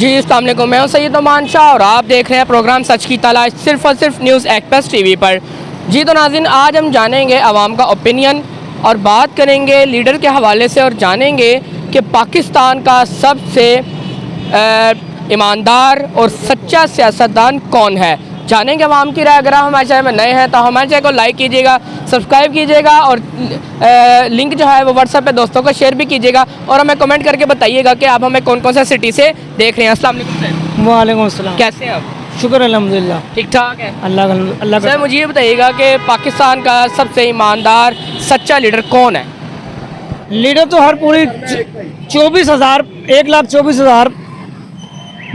जी अस्सलाम वालेकुम, मैं हूं सैयद ओमान शाह और आप देख रहे हैं प्रोग्राम सच की तलाश सिर्फ़ और सिर्फ न्यूज़ एक्सप्रेस टीवी पर। जी तो नाज़रीन, आज हम जानेंगे आवाम का ओपिनियन और बात करेंगे लीडर के हवाले से और जानेंगे कि पाकिस्तान का सबसे ईमानदार और सच्चा सियासतदान कौन है। जानेंगे आवाम की राय। अगर आप हमारे चैनल में नए हैं तो हमारे चैनल को लाइक कीजिएगा, सब्सक्राइब कीजिएगा और लिंक जो है वो व्हाट्सएप पे दोस्तों को शेयर भी कीजिएगा और हमें कमेंट करके बताइएगा कि आप हमें कौन कौन सा सिटी से देख रहे हैं। अस्सलाम वालेकुम सर। वालेकुम अस्सलाम। कैसे हैं आप? शुक्र अल्हम्दुलिल्लाह, ठीक ठाक है। अल्लाह सर मुझे ये बताइएगा कि पाकिस्तान का सबसे ईमानदार सच्चा लीडर कौन है? लीडर तो हर पूरी 24,000 1,24,000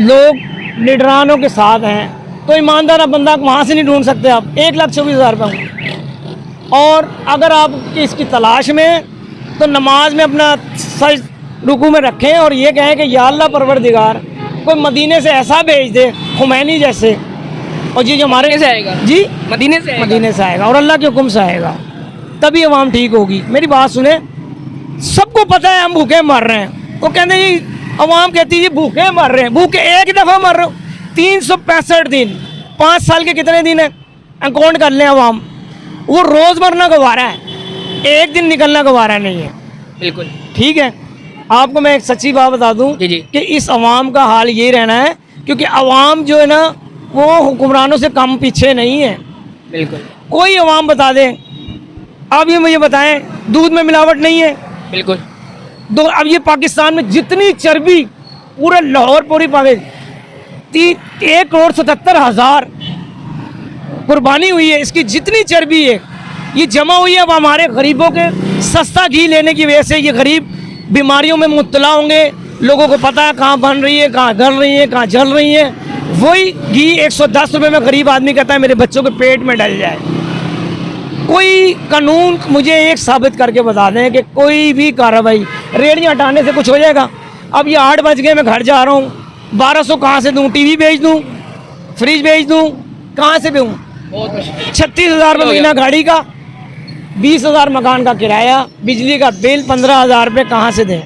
लोग लीडरानों के साथ हैं, तो ईमानदार बंदा वहाँ से नहीं ढूंढ सकते आप। 1,24,000 रुपये और अगर आप इसकी तलाश में तो नमाज में अपना सज रुकू में रखें और ये कहें कि या अल्लाह परवरदिगार कोई मदीने से ऐसा भेज दे खुमैनी जैसे, और जी जो हमारे से आएगा जी मदीने से मदीने से आएगा और अल्लाह के हुक्म से आएगा, तभी अवाम ठीक होगी। मेरी बात सुने, सबको पता है हम भूखे मर रहे हैं, वो कहते हैं जी अवाम कहती है भूखे मर रहे हैं। भूखे एक दफ़ा मर रहे हो, 365 दिन, 5 साल के कितने दिन है अकाउंट कर लें अवाम, वो रोज़ मरना गवारा है, एक दिन निकलना गवारा नहीं है। बिल्कुल ठीक है, आपको मैं एक सच्ची बात बता दूं जी जी। कि इस अवाम का हाल ये रहना है, क्योंकि अवाम जो है ना वो हुक्मरानों से कम पीछे नहीं है। बिल्कुल कोई अवाम बता दे, आप ये मुझे बताएं दूध में मिलावट नहीं है। बिल्कुल। अब ये पाकिस्तान में जितनी चर्बी पूरे लाहौर पूरी पाकिस्तान 1,77,000 कुर्बानी हुई है, इसकी जितनी चर्बी है ये जमा हुई है। अब हमारे गरीबों के सस्ता घी लेने की वजह से ये गरीब बीमारियों में मुब्तला होंगे। लोगों को पता है कहाँ बन रही है, कहाँ गल रही है, कहाँ जल रही है। वही घी 110 रुपये में गरीब आदमी कहता है मेरे बच्चों के पेट में डल जाए। कोई कानून मुझे एक साबित करके बता दें कि कोई भी कार्रवाई रेहड़ियाँ हटाने से कुछ हो जाएगा। अब ये 8 बज गए, मैं घर जा रहा हूँ, 1200 कहाँ से दूँ? टीवी बेच दूँ, फ्रिज बेच दूँ, कहाँ से दूँ? 36,000 रुपये महीना गाड़ी का, 20,000 मकान का किराया, बिजली का बिल 15,000 रुपये कहाँ से दें?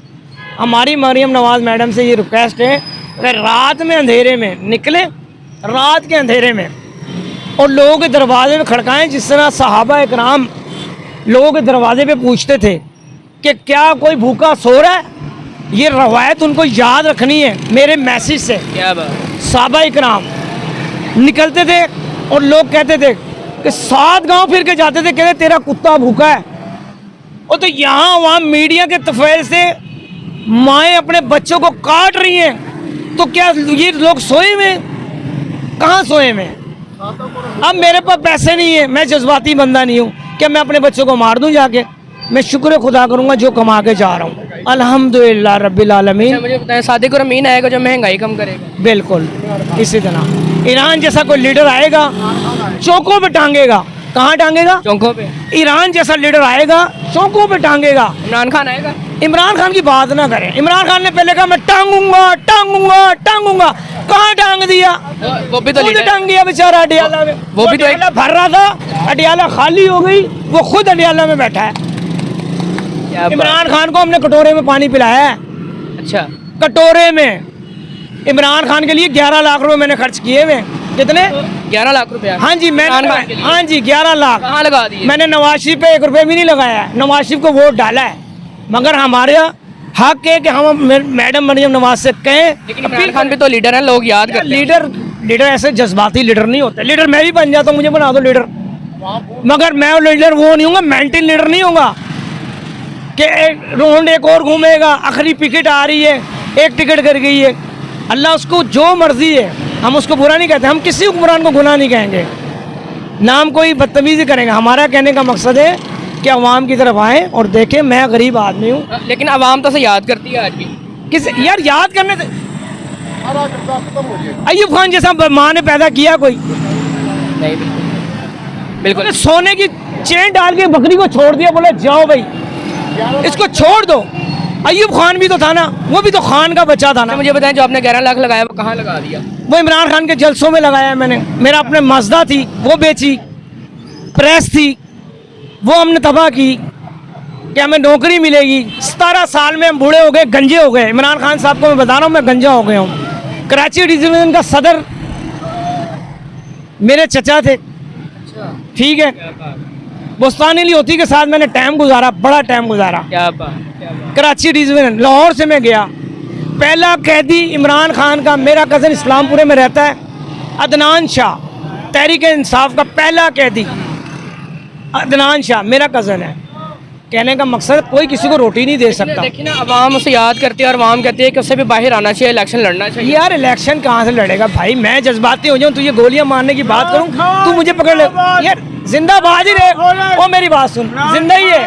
हमारी मरियम नवाज़ मैडम से ये रिक्वेस्ट है कि रात में अंधेरे में निकले, रात के अंधेरे में, और लोगों के दरवाजे में खड़काएं, जिस तरह सहाबा इकराम लोगों के दरवाजे पे पूछते थे कि क्या कोई भूखा सो रहा है। ये रवायत उनको याद रखनी है मेरे मैसेज से। क्या बात। सहाबा इकराम निकलते थे और लोग कहते थे कि 7 गांव फिर के जाते थे, कहते तेरा कुत्ता भूखा है। और तो यहाँ वहाँ मीडिया के तफैल से माएँ अपने बच्चों को काट रही हैं, तो क्या ये लोग सोए में? कहाँ सोए में? अब मेरे पास पैसे नहीं है, मैं जज्बाती बंदा नहीं हूँ, क्या मैं अपने बच्चों को मार दूँ जाके? मैं शुक्र खुदा करूँगा जो कमा के जा रहा हूँ, अल्हम्दुलिल्लाह रब्बिल आलमीन। मुझे बताएं, सादिक और अमीन आएगा जो महंगाई कम करेगा? बिल्कुल इसी तरह ईरान जैसा कोई लीडर आएगा चौकों पे टांगेगा। कहाँ टांगेगा? चौकों पे। ईरान जैसा लीडर आएगा चौकों पे टांगेगा। इमरान खान आएगा? इमरान खान की बात ना करें। इमरान खान ने पहले कहा मैं टांगूंगा टांगूंगा टांगूंगा, कहाँ टांग दिया? वो भी तो खुद टांग दिया बेचारा अडियाला में। वो भी तो अडियाला भर रहा था, अडियाला खाली हो गई, वो खुद अडियाला में बैठा है। इमरान खान को हमने कटोरे में पानी पिलाया है। अच्छा, कटोरे में। इमरान खान के लिए 11 लाख रुपए मैंने खर्च किए हुए। कितने? 11 लाख रुपया। हाँ जी, हाँ जी 11 लाख। कहाँ लगा दिए? मैंने नवाज शरीफ पे 1 रुपये भी नहीं लगाया है, नवाज शरीफ को वोट डाला है, मगर हमारे हक है कि हम मैडम मरियम नवाज से कहें। लेकिन इमरान खान भी तो लीडर हैं, लोग याद करते हैं। लीडर ऐसे जज्बाती लीडर नहीं होते। लीडर मैं भी बन जाता हूँ, मुझे बना दो लीडर, मगर मैं लीडर वो नहीं हूँगा, मेंटल लीडर नहीं होगा कि राउंड एक और घूमेगा, आखिरी टिकट आ रही है, 1 टिकट कर गई है। अल्लाह उसको जो मर्जी है, हम उसको बुरा नहीं कहते, हम किसी हुक्मरान को गुनाह नहीं कहेंगे, ना हम कोई बदतमीजी करेंगे। हमारा कहने का मकसद है कि अवाम की तरफ आएँ और देखें मैं गरीब आदमी हूँ। लेकिन अवाम तो से याद करती है आज भी। किस यार याद करने से अयूब खान जैसा माँ ने पैदा किया कोई? नहीं, बिल्कुल। सोने की चेन डाल के बकरी को छोड़ दिया, बोले जाओ भाई इसको छोड़ दो। अयूब खान भी तो था ना, वो भी तो खान का बच्चा था ना। मुझे बताएं, जो आपने 11 लाख लगाया वो कहाँ लगा दिया? वो इमरान खान के जलसों में लगाया मैंने। मेरा अपने मजदा थी वो बेची, प्रेस थी वो हमने तबाह की कि हमें नौकरी मिलेगी। 17 साल में हम बूढ़े हो गए, गंजे हो गए। इमरान खान साहब को मैं बता रहा हूँ मैं गंजा हो गया हूँ। कराची डिवीजन का सदर मेरे चचा थे, ठीक है। बुस्तानी लियोती के साथ मैंने टाइम गुजारा, बड़ा टाइम गुजारा। क्या बात। कराची डिवीजन लाहौर से मैं गया। पहला कैदी इमरान खान का मेरा कज़न इस्लामपुरे में रहता है, अदनान शाह, तहरीक इंसाफ का पहला कैदी अदनान शाह मेरा कज़न है। कहने का मकसद कोई किसी को रोटी नहीं दे सकता। देखिए ना, अवाम उसे याद करती है और अवाम कहती है कि उसे भी बाहर आना चाहिए, इलेक्शन लड़ना चाहिए। यार इलेक्शन कहाँ से लड़ेगा भाई, मैं जज्बाती हो जाऊँ, तुझे गोलियां मारने की बात करूँ, तू मुझे पकड़ ले। यार जिंदाबाद ही रहे। ओ मेरी बात सुन, जिंदा ही है,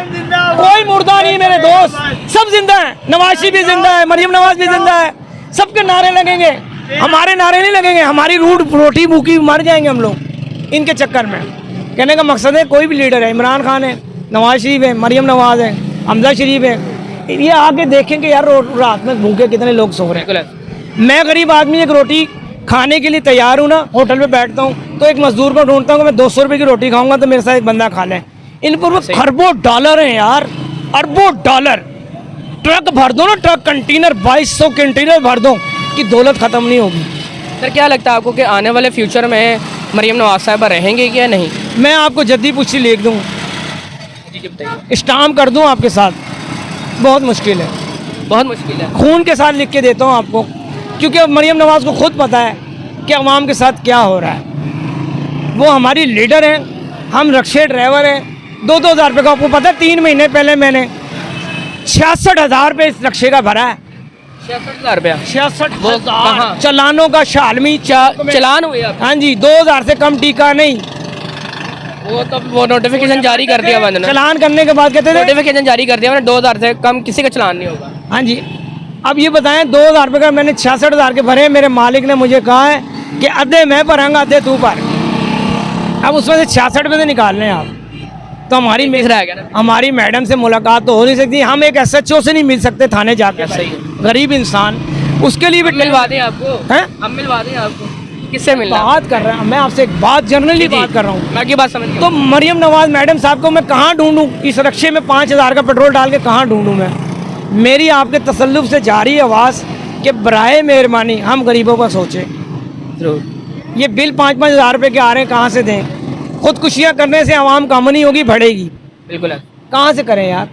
कोई मुर्दा नहीं मेरे दोस्त, सब जिंदा है। नवाज भी जिंदा है, मरियम नवाज भी जिंदा है, सबके नारे लगेंगे, हमारे नारे नहीं लगेंगे। हमारी रोटी भूखी मर जाएंगे हम लोग इनके चक्कर में। कहने का मकसद है कोई भी लीडर है, इमरान खान है, नवाज शरीफ है, मरियम नवाज है, हमजा शरीफ है, ये आके देखेंगे यार रात में भूखे कितने लोग सो रहे हैं। मैं गरीब आदमी एक रोटी खाने के लिए तैयार हूँ ना, होटल में बैठता हूँ तो एक मजदूर को ढूंढता हूँ कि मैं 200 रुपये की रोटी खाऊंगा तो मेरे साथ एक बंदा खा ले। इन पर वो खरबों डॉलर हैं यार, अरबों डॉलर। ट्रक भर दो ना, ट्रक कंटेनर 2200 कंटेनर भर दो कि दौलत ख़त्म नहीं होगी। सर क्या लगता है आपको कि आने वाले फ्यूचर में मरियम नवाज साहिबा रहेंगे क्या नहीं? मैं आपको जद्दी पुष्टि लिख दूँ, स्टाम्प कर दूँ आपके साथ, बहुत मुश्किल है, बहुत मुश्किल है। खून के साथ लिख के देता हूँ आपको, क्योंकि अब मरियम नवाज को खुद पता है कि अवाम के साथ क्या हो रहा है। वो हमारी लीडर हैं, हम रक्शे ड्राइवर हैं। 2-2 हज़ार रुपये का आपको पता है, 3 महीने पहले मैंने 66,000 रुपये इस रक्शे का भरा है। 66,000 रुपया? 66,000 चलानों का शालमी चलान हुए आप? हाँ जी, 2,000 से कम टीका नहीं। वो नोटिफिकेशन जारी कर दिया मैंने। चलान करने के बाद कहते थे नोटिफिकेशन जारी कर दिया मैंने, 2,000 से कम किसी का चलान नहीं होगा। हाँ जी। अब ये बताएं, 2,000 रुपये का मैंने 66,000 के भरे। मेरे मालिक ने मुझे कहा है कि आधे मैं भरांगा आधे तू भर। अब उसमें से 66 रुपये से निकालने हैं आप, तो हमारी हमारी मैडम से मुलाकात तो हो नहीं सकती। हम एक SHO से नहीं मिल सकते थाने जाकर, गरीब इंसान, उसके लिए भी मिलवा दें आपको हैं? हम मिलवा दें आपको, किससे मिलना? बात कर रहा हूँ मैं आपसे, एक बात जनरली बात कर रहा हूँ, मैं की बात समझ। तो मरियम नवाज मैडम साहब को मैं कहाँ ढूंढूं? इस रक्शे में 5,000 का पेट्रोल डाल के कहाँ ढूंढूं मैं? मेरी आपके तसल्लुफ से जारी आवाज़ कि बराए मेहरबानी हम गरीबों का सोचें। जरूर। ये बिल 5-5 हज़ार रुपये के आ रहे हैं, कहाँ से दें? खुदकुशियाँ करने से आवाम कम नहीं होगी, बढ़ेगी। बिल्कुल है। कहाँ से करें यार?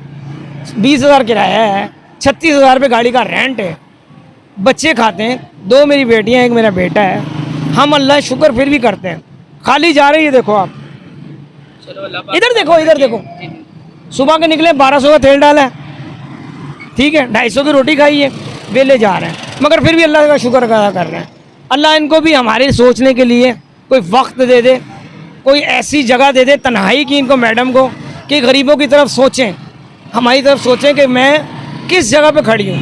20,000 किराया है, 36,000 रुपये गाड़ी का रेंट है, बच्चे खाते हैं, 2 मेरी बेटियाँ, 1 मेरा बेटा है। हम अल्लाह शुक्र फिर भी करते हैं। खाली जा रही है, देखो आप, इधर देखो, इधर देखो। सुबह के निकले 1200 का तेल डाला है, ठीक है, 250 की रोटी खाई है, वेले जा रहे हैं, मगर फिर भी अल्लाह का शुक्र अदा कर रहे हैं। अल्लाह इनको भी हमारे सोचने के लिए कोई वक्त दे दे, कोई ऐसी जगह दे दे तन्हाई की इनको, मैडम को, कि गरीबों की तरफ सोचें, हमारी तरफ सोचें कि मैं किस जगह पे खड़ी हूँ।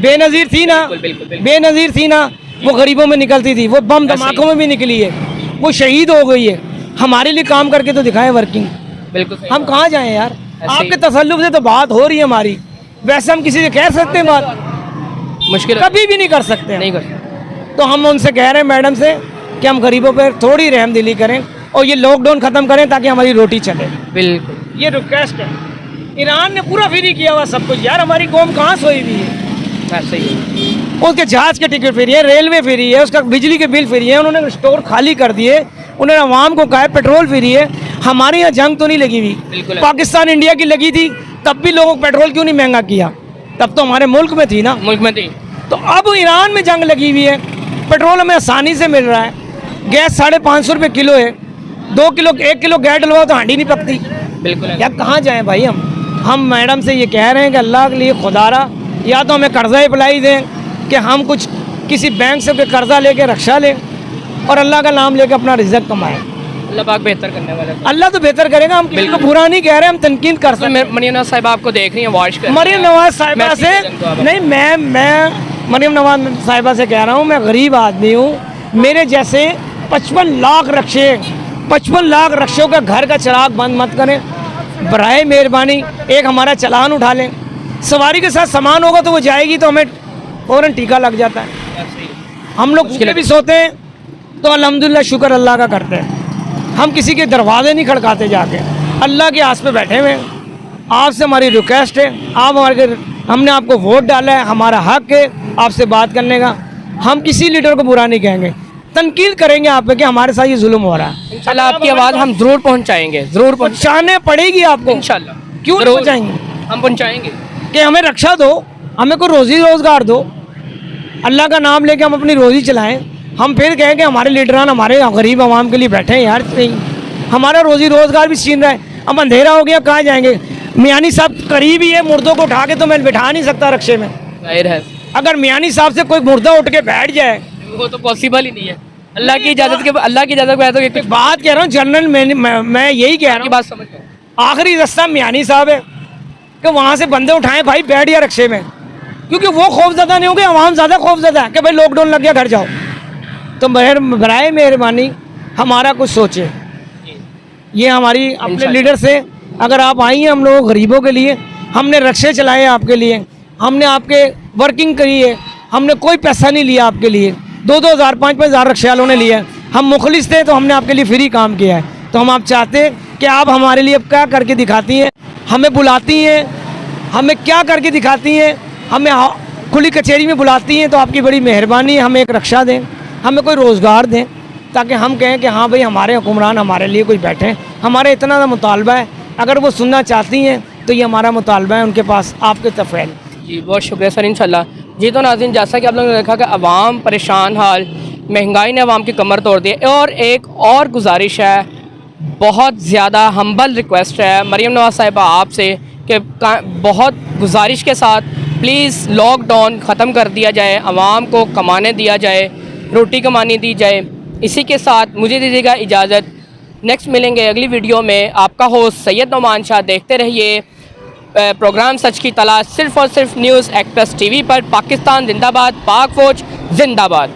बेनज़ीर थी ना, बेनज़ीर थी ना, वो गरीबों में निकलती थी, वो बम धमाकों में भी निकली है, वो शहीद हो गई है। हमारे लिए काम करके तो दिखाएं वर्किंग। बिल्कुल। हम कहाँ जाएं यार? आपके तसल्लुफ से तो बात हो रही है हमारी, वैसे हम किसी से कह सकते हैं बात? मुश्किल, कभी भी नहीं कर सकते, नहीं कर सकते। तो हम उनसे कह रहे हैं मैडम से कि हम गरीबों पर थोड़ी रहमदिली करें और ये लॉकडाउन ख़त्म करें ताकि हमारी रोटी चले। बिल्कुल, ये रिक्वेस्ट है। ईरान ने पूरा फ्री किया हुआ सब कुछ यार, हमारी कौम कहाँ सोई हुई है? ऐसे ही। उसके जहाज़ के टिकट फ्री है, रेलवे फ्री है, उसका बिजली के बिल फ्री है, उन्होंने स्टोर खाली कर दिए, उन्होंने आवाम को कहा पेट्रोल फ्री है। हमारे यहाँ जंग तो नहीं लगी हुई, पाकिस्तान इंडिया की लगी थी, तब भी लोगों को पेट्रोल क्यों नहीं महंगा किया? तब तो हमारे मुल्क में थी ना, मुल्क में थी। तो अब ईरान में जंग लगी हुई है, पेट्रोल हमें आसानी से मिल रहा है, गैस 550 रुपये किलो है, 1 किलो गैस डलवाओ तो हांडी नहीं पकती। बिल्कुल यार कहाँ जाएं भाई हम मैडम से ये कह रहे हैं कि अल्लाह के लिए खुदारा या तो हमें कर्जा अप्लाई दें कि हम कुछ किसी बैंक से कर्जा लेके रक्षा लें और अल्लाह का नाम लेके अपना रिज़्क़ कमाएं। अल्लाह पाक बेहतर करने वाला है। अल्लाह तो बेहतर करेगा, हम किसी को बुरा नहीं कह रहे, हम तनकीद कर सकते हैं। मरियम नवाज साहिबा आपको देख रही हैं, वॉच कर मरियम नवाज साहिबा से नहीं, मैं मरियम नवाज साहिबा से कह रहा हूँ, मैं गरीब आदमी हूँ, मेरे जैसे 55 लाख रक्षों का घर का चिराग बंद मत करें, बराए मेहरबानी एक हमारा चलान उठा लें। सवारी के साथ सामान होगा तो वो जाएगी तो हमें फ़ौरन टीका लग जाता है। हम लोग भूखे भी सोते हैं तो अल्हम्दुलिल्लाह शुक्र अल्लाह का करते हैं, हम किसी के दरवाजे नहीं खड़काते जाके, अल्लाह के आस पे बैठे हुए हैं। आपसे हमारी रिक्वेस्ट है, आप हमने आपको वोट डाला है, हमारा हक है आपसे बात करने का, हम किसी लीडर को बुरा नहीं कहेंगे, तनकीद करेंगे आप पे कि हमारे साथ ये जुल्म हो रहा है। इंशाल्लाह आपकी आवाज़ हम ज़रूर पहुंचाएंगे, ज़रूर पहुंचाने पड़ेगी आपको, इंशाल्लाह। क्यों नहीं ज़रूर पहुंचाएंगे? हम पहुंचाएंगे। कि हमें रक्षा दो, हमें कोई रोजी रोजगार दो, अल्लाह का नाम लेके हम अपनी रोजी चलाएं। हम फिर कहें कि हमारे लीडरान हमारे गरीब आवाम के लिए बैठे हैं, यार नहीं, हमारा रोजी रोजगार भी छीन रहा है। अब अंधेरा हो गया, कहाँ जाएंगे? मियानी साहब करीब ही है, मुर्दों को उठा के तो मैं बिठा नहीं सकता रक्शे में। जाहिर है अगर मियानी साहब से कोई मुर्दा उठ के बैठ जाए, वो तो पॉसिबल ही नहीं है। अल्लाह की इजाज़त के बगैर तो एक बात कह रहा हूँ जनरल, मैं यही कह रहा की हूँ, बात समझ लो। आखिरी रास्ता मियानी साहब है कि वहाँ से बंदे उठाएं, भाई बैठ गया रक्शे में, क्योंकि वो खौफजदा नहीं होंगे, आवाम ज़्यादा खौफजदा है कि भाई लॉकडाउन लग गया घर जाओ। तो बराए मेहरबानी हमारा कुछ सोचे, ये हमारी अपने लीडर से, अगर आप आई हैं हम लोग गरीबों के लिए, हमने रक्शे चलाए आपके लिए, हमने आपके वर्किंग करी है, हमने कोई पैसा नहीं लिया आपके लिए, 2-2 हज़ार 5-5 हज़ार रक्शे वालों ने लिया है, हम मुखलिस थे तो हमने आपके लिए फ्री काम किया है। तो हम आप चाहते हैं कि आप हमारे लिए अब क्या करके दिखाती हैं, हमें बुलाती हैं, हमें क्या करके दिखाती हैं, हमें खुली कचहरी में बुलाती हैं, तो आपकी बड़ी मेहरबानी है, हमें एक रक्षा दें, हमें कोई रोज़गार दें, ताकि हम कहें कि हाँ भाई हमारे हुक्मरान हमारे लिए कोई बैठे हैं। हमारा इतना सा मुतालबा है, अगर वो सुनना चाहती हैं तो ये हमारा मुतालबा है उनके पास, आपके तफ़ैल। जी बहुत शुक्रिया सर, इंशाल्लाह। जी तो नाज़रीन, जैसा कि आप लोगों ने देखा कि अवाम परेशान हाल, महंगाई ने अवाम की कमर तोड़ दी है। और एक और गुजारिश है, बहुत ज़्यादा हम्बल रिक्वेस्ट है मरीम नवाज़ साहिबा आपसे कि बहुत गुजारिश के साथ प्लीज़ लॉकडाउन ख़त्म कर दिया जाए, अवाम को कमाने दिया जाए, रोटी कमाने दी जाए। इसी के साथ मुझे दीजिएगा इजाज़त, नेक्स्ट मिलेंगे अगली वीडियो में। आपका होस्ट सैयद नोमान शाह। देखते रहिए प्रोग्राम सच की तलाश, सिर्फ़ और सिर्फ न्यूज़ एक्सप्रेस टीवी पर। पाकिस्तान जिंदाबाद, पाक फ़ौज जिंदाबाद।